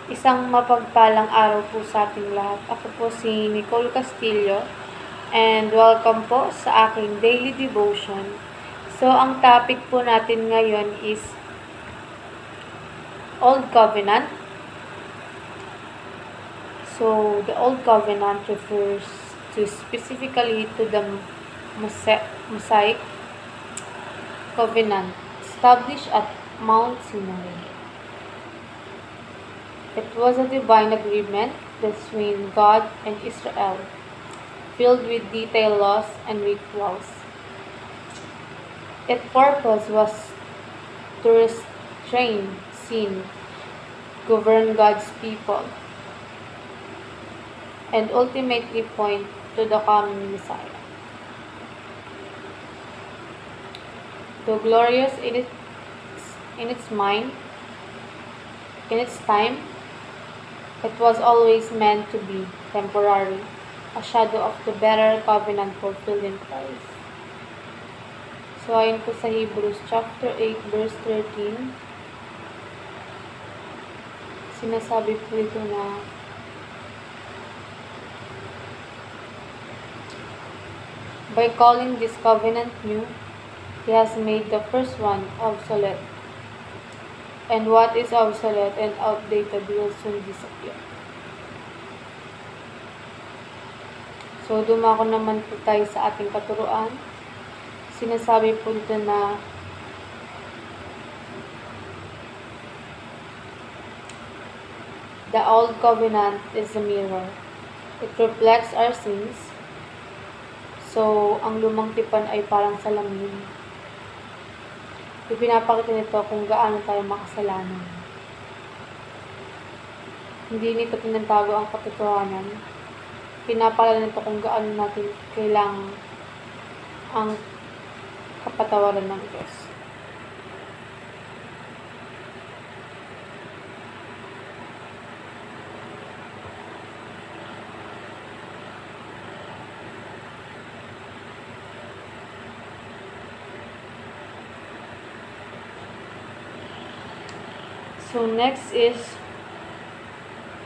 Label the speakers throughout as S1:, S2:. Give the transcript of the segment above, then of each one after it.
S1: Isang mapagpalang araw po sa ating lahat. Ako po si Nicole Castillo and welcome po sa aking daily devotion. So, ang topic po natin ngayon is Old Covenant. So, the Old Covenant refers to specifically to the Mosaic Covenant established at Mount Sinai. It was a divine agreement between God and Israel, filled with detailed laws and rituals. Its purpose was to restrain sin, govern God's people, and ultimately point to the coming Messiah. Though glorious in its time, it was always meant to be temporary, a shadow of the better covenant fulfilled in Christ. So, ayon po sa Hebrews chapter 8, verse 13, sinasabi po ito na by calling this covenant new, He has made the first one obsolete. And what is obsolete and outdated will soon disappear. So, dumako naman po tayo sa ating katuruan. Sinasabi po dito na the old covenant is a mirror. It reflects our sins. So, ang lumang tipan ay parang salamin. Ipinapakita nito kung gaano tayo makasalanan. Hindi nito tinatago ang katotohanan. Pinapakita nito kung gaano natin kailangan ang kapatawaran ng Diyos. So, next is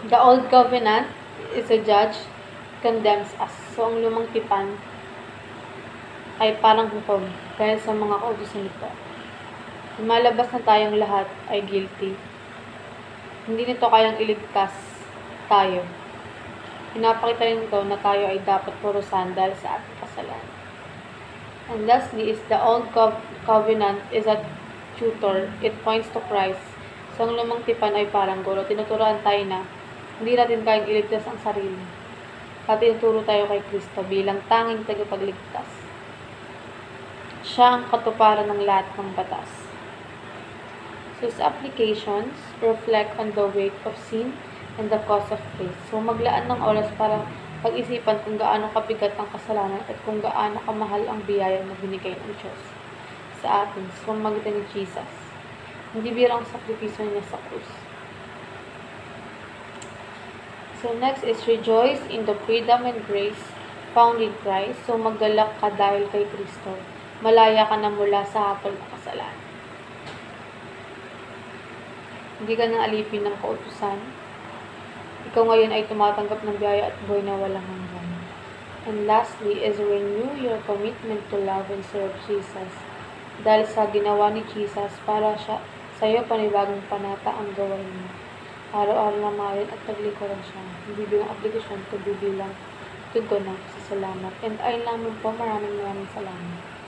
S1: the old covenant is a judge, condemns us. So, ang lumang tipan ay parang hukom dahil sa mga kautusan nito. Lumalabas na tayong lahat ay guilty. Hindi nito kayang iligtas tayo. Pinapakita rin ito na tayo ay dapat purusan dahil sa ating kasalanan. And lastly is the old covenant is a tutor. It points to Christ. So, ang lumang tipan ay parang guro. Tinuturoan tayo na hindi natin kayang iligtas ang sarili. At tinuturo tayo kay Kristo bilang tanging tagapagligtas. Siya ang katuparan ng lahat ng batas. So, sa applications, reflect on the weight of sin and the cost of faith. So, maglaan ng oras para pag-isipan kung gaano kabigat ang kasalanan at kung gaano kamahal ang biyaya na binigay ng Diyos sa atin sa pamamagitan ni Jesus. Hindi birang sakripisyo niya sa krus. So, next is rejoice in the freedom and grace found in Christ. So, maggalak ka dahil kay Kristo. Malaya ka na mula sa hatol ng kasalanan. Hindi ka nang alipin ng kautusan. Ikaw ngayon ay tumatanggap ng biyaya at buhay na walang hanggan. And lastly is renew your commitment to love and serve Jesus. Dahil sa ginawa ni Jesus para sa'yo panibagong panata ang gawain mo. Araw-araw na mahalin at taglikuran siya. Hindi bilang obligasyon, kundi bilang tugon ng salamat. And ayun lang po, maraming salamat.